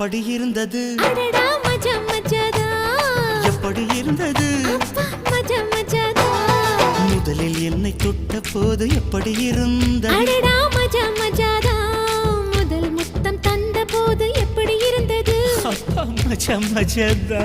எப்படி இருந்தது அடடா மஜா மஜாதா எப்படி இருந்தது மஜா மஜாதா முதலில் என்னை தொட்ட போது எப்படி இருந்தது அடடா மஜா மஜாதா முதல் முத்தம் தந்த போது எப்படி இருந்தது மஜா மஜாதா